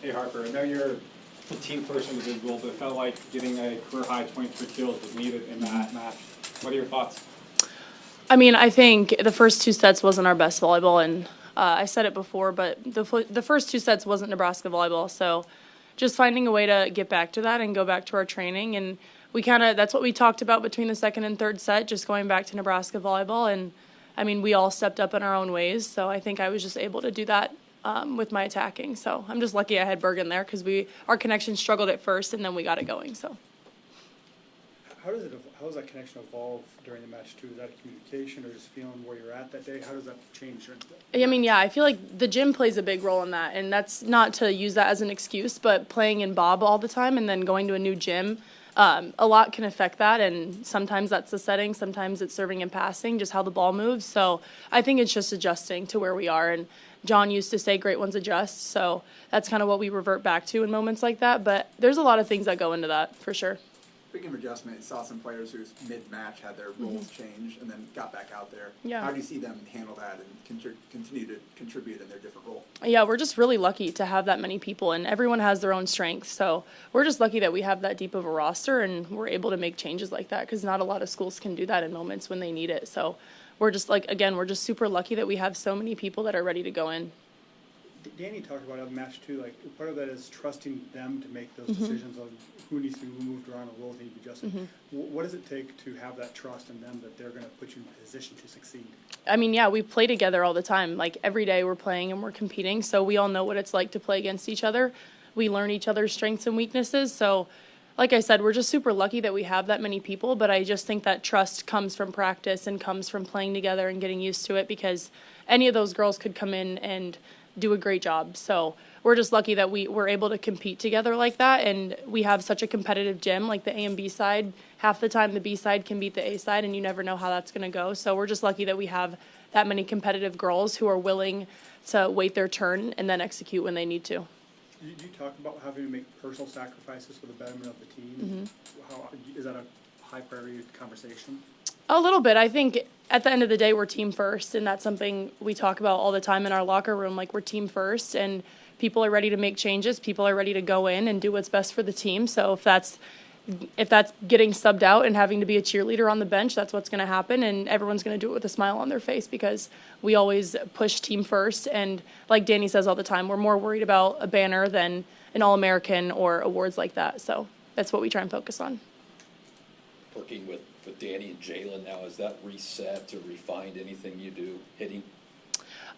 Hey Harper, I know you're a team first individual, but it felt like getting a career high 23 kills was needed in that match. What are your thoughts? I mean, I think the first two sets wasn't our best volleyball, and I said it before, but the first two sets wasn't Nebraska volleyball. So just finding a way to get back to that and go back to our training. And that's what we talked about between the second and third set, just going back to Nebraska volleyball. And I mean, we all stepped up in our own ways. So I think I was just able to do that with my attacking. So I'm just lucky I had Bergen there because our connection struggled at first and then we got it going. So. How does that connection evolve during the match too? Is that a communication or just feeling where you're at that day? How does that change during the day? I mean, yeah, I feel like the gym plays a big role in that, and that's not to use that as an excuse, but playing in Bob all the time and then going to a new gym, a lot can affect that, and sometimes that's the setting, sometimes it's serving and passing, just how the ball moves. So I think it's just adjusting to where we are, and John used to say great ones adjust, so that's kind of what we revert back to in moments like that, but there's a lot of things that go into that, for sure. Speaking of adjustment, I saw some players who mid-match had their roles change and then got back out there. Yeah. How do you see them handle that and continue to contribute in their different role? Yeah, we're just really lucky to have that many people, and everyone has their own strengths. So we're just lucky that we have that deep of a roster, and we're able to make changes like that because not a lot of schools can do that in moments when they need it. So we're just we're just super lucky that we have so many people that are ready to go in. Danny talked about the match too. Like part of that is trusting them to make those decisions on who needs to be moved around or roles need to be adjusted. What does it take to have that trust in them that they're going to put you in a position to succeed? I mean, yeah, we play together all the time. Like every day we're playing and we're competing, so we all know what it's like to play against each other. We learn each other's strengths and weaknesses. So, like I said, we're just super lucky that we have that many people. But I just think that trust comes from practice and comes from playing together and getting used to it because any of those girls could come in and do a great job. So we're just lucky that we were able to compete together like that, and we have such a competitive gym, like the A and B side. Half the time the B side can beat the A side, and you never know how that's going to go. So we're just lucky that we have that many competitive girls who are willing to wait their turn and then execute when they need to. You talk about having to make personal sacrifices for the betterment of the team. How, is that a high priority conversation? A little bit. I think at the end of the day, we're team first, and that's something we talk about all the time in our locker room. Like, we're team first, and people are ready to make changes. People are ready to go in and do what's best for the team. So if that's getting subbed out and having to be a cheerleader on the bench, that's what's going to happen, and everyone's going to do it with a smile on their face because we always push team first. And like Danny says all the time, we're more worried about a banner than an All-American or awards like that. So that's what we try and focus on. Working with Danny and Jalen now, is that reset or refined anything you do hitting?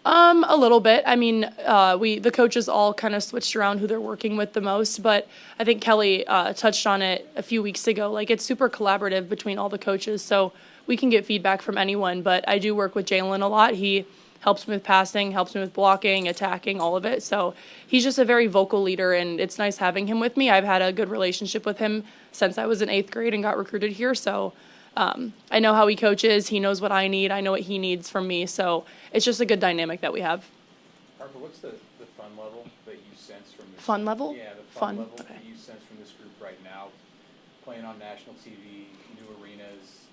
A little bit. I mean, the coaches all kind of switched around who they're working with the most, but I think Kelly touched on it a few weeks ago. Like, it's super collaborative between all the coaches, so we can get feedback from anyone, but I do work with Jalen a lot. He helps me with passing, helps me with blocking, attacking, all of it. So he's just a very vocal leader, and it's nice having him with me. I've had a good relationship with him since I was in 8th grade and got recruited here, so I know how he coaches. He knows what I need. I know what he needs from me. So it's just a good dynamic that we have. Harper, what's the fun level that you sense from this? Fun level? Yeah, the fun level Okay. that you sense from this group right now, playing on national TV, new arenas,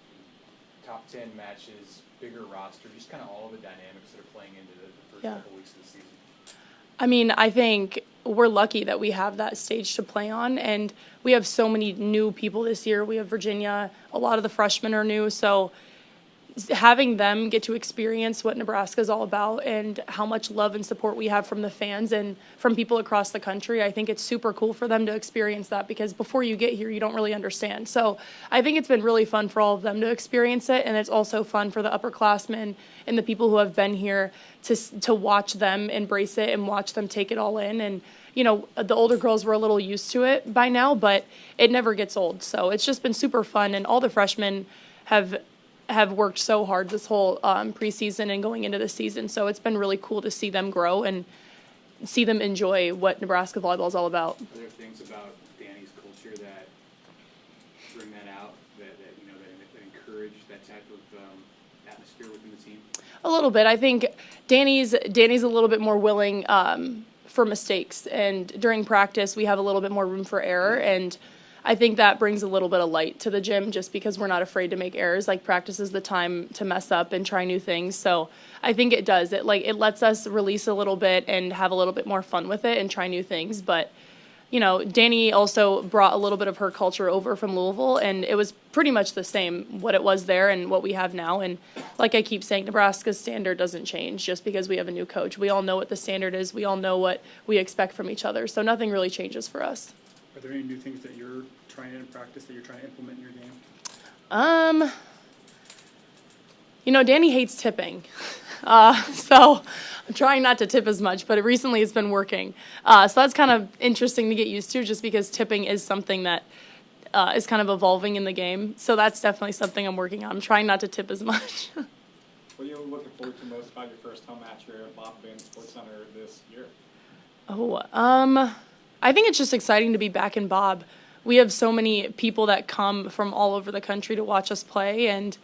top 10 matches, bigger roster, just kind of all the dynamics that are playing into the first couple weeks of the season. I mean, I think we're lucky that we have that stage to play on, and we have so many new people this year. We have Virginia. A lot of the freshmen are new, so having them get to experience what Nebraska is all about and how much love and support we have from the fans and from people across the country, I think it's super cool for them to experience that because before you get here, you don't really understand. So I think it's been really fun for all of them to experience it, and it's also fun for the upperclassmen and the people who have been here to watch them embrace it and watch them take it all in. And, you know, the older girls were a little used to it by now, but it never gets old. So it's just been super fun, and all the freshmen have worked so hard this whole preseason and going into the season. So it's been really cool to see them grow and see them enjoy what Nebraska volleyball is all about. Are there things about Danny's culture that bring that out, that encourage that type of atmosphere within the team? A little bit. I think Danny's a little bit more willing for mistakes, and during practice we have a little bit more room for error, and I think that brings a little bit of light to the gym just because we're not afraid to make errors. Like, practice is the time to mess up and try new things. So I think it does. It lets us release a little bit and have a little bit more fun with it and try new things. But, you know, Danny also brought a little bit of her culture over from Louisville, and it was pretty much the same, what it was there and what we have now. And like I keep saying, Nebraska's standard doesn't change just because we have a new coach. We all know what the standard is. We all know what we expect from each other. So nothing really changes for us. Are there any new things that you're trying in practice that you're trying to implement in your game? You know, Danny hates tipping. So I'm trying not to tip as much, but recently it's been working. So that's kind of interesting to get used to just because tipping is something that is kind of evolving in the game. So that's definitely something I'm working on. I'm trying not to tip as much. What are you looking forward to most about your first home match here at Bob Bann Sports Center this year? I think it's just exciting to be back in Bob. We have so many people that come from all over the country to watch us play, and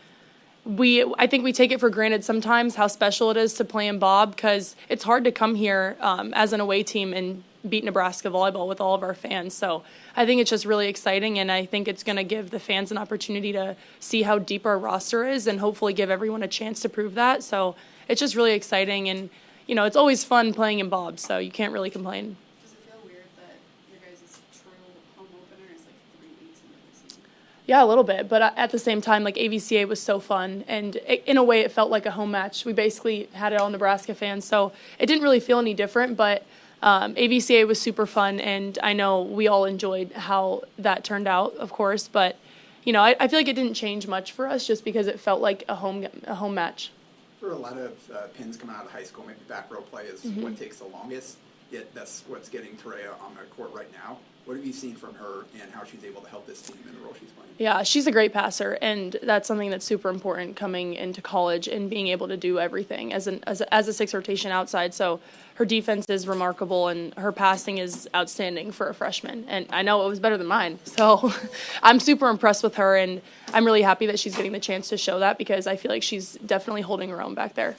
I think we take it for granted sometimes how special it is to play in Bob because it's hard to come here as an away team and beat Nebraska Volleyball with all of our fans. So I think it's just really exciting, and I think it's going to give the fans an opportunity to see how deep our roster is and hopefully give everyone a chance to prove that. So it's just really exciting, and, you know, it's always fun playing in Bob, so you can't really complain. Does it feel weird that your guys' true home opener is like 3 weeks into the season? Yeah, a little bit, but at the same time, like, AVCA was so fun, and in a way it felt like a home match. We basically had it all Nebraska fans, so it didn't really feel any different, but AVCA was super fun, and I know we all enjoyed how that turned out, of course, but, you know, I feel like it didn't change much for us just because it felt like a home match. For a lot of pins coming out of high school, maybe back row play is what takes the longest, yet that's what's getting Tareya on the court right now. What have you seen from her and how she's able to help this team in the role she's playing? Yeah, she's a great passer, and that's something that's super important coming into college and being able to do everything as a sixth rotation outside. So her defense is remarkable, and her passing is outstanding for a freshman. And I know it was better than mine. So I'm super impressed with her, and I'm really happy that she's getting the chance to show that because I feel like she's definitely holding her own back there.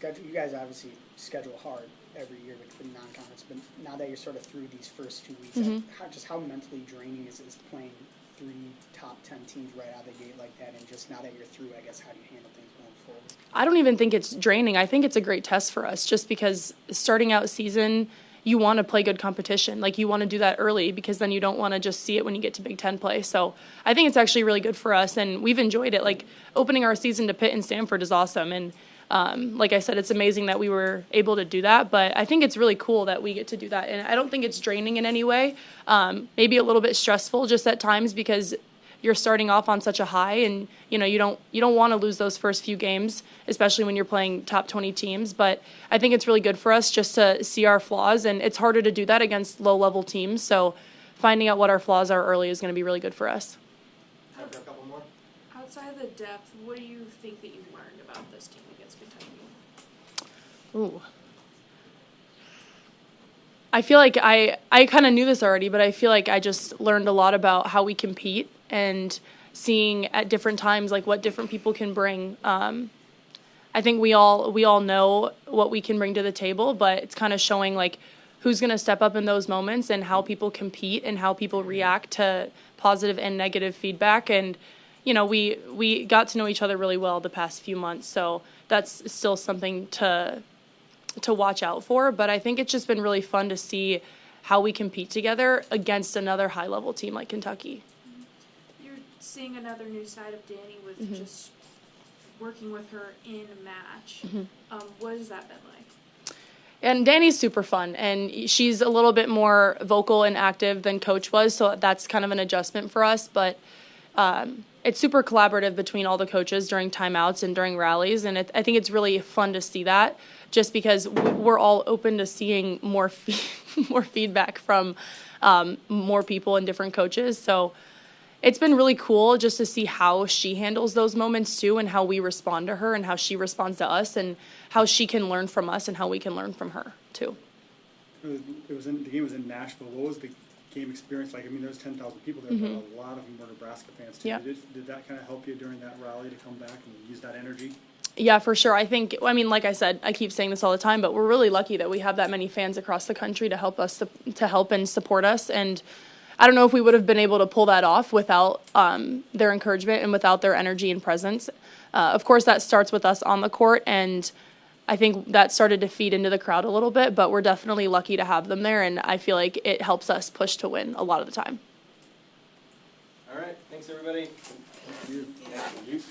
You guys obviously schedule hard every year with non-conference, but now that you're sort of through these first 2 weeks, how mentally draining is playing 3 top 10 teams right out of the gate like that, and just now that you're through, I guess, how do you handle things going forward? I don't even think it's draining. I think it's a great test for us just because starting out season, you want to play good competition. Like, you want to do that early because then you don't want to just see it when you get to Big Ten play. So I think it's actually really good for us, and we've enjoyed it. Like, opening our season to Pitt and Stanford is awesome, and like I said, it's amazing that we were able to do that, but I think it's really cool that we get to do that, and I don't think it's draining in any way. Maybe a little bit stressful just at times because you're starting off on such a high, and you don't want to lose those first few games, especially when you're playing top 20 teams. But I think it's really good for us just to see our flaws, and it's harder to do that against low-level teams. So finding out what our flaws are early is going to be really good for us. Time for a couple more. Outside of the depth, what do you think that you learned about this team against Kentucky? Ooh. I feel like I kind of knew this already, but I feel like I just learned a lot about how we compete and seeing at different times like what different people can bring. I think we all know what we can bring to the table, but it's kind of showing like who's going to step up in those moments and how people compete and how people react to positive and negative feedback. And you know, we got to know each other really well the past few months, so that's still something to watch out for. But I think it's just been really fun to see how we compete together against another high-level team like Kentucky. You're seeing another new side of Danny with just working with her in a match. What has that been like? And Danny's super fun, and she's a little bit more vocal and active than Coach was, so that's kind of an adjustment for us. But it's super collaborative between all the coaches during timeouts and during rallies, and I think it's really fun to see that just because we're all open to seeing more feedback from more people and different coaches. So it's been really cool just to see how she handles those moments too, and how we respond to her and how she responds to us and how she can learn from us and how we can learn from her too. The game was in Nashville. What was the game experience like? I mean, there's 10,000 people there, but a lot of them were Nebraska fans too. Yeah. Did that kind of help you during that rally to come back and use that energy? Yeah, for sure. I mean, like I said, I keep saying this all the time, but we're really lucky that we have that many fans across the country to help and support us. And I don't know if we would have been able to pull that off without their encouragement and without their energy and presence. Of course, that starts with us on the court, and I think that started to feed into the crowd a little bit, but we're definitely lucky to have them there, and I feel like it helps us push to win a lot of the time. All right, thanks everybody. Thank you.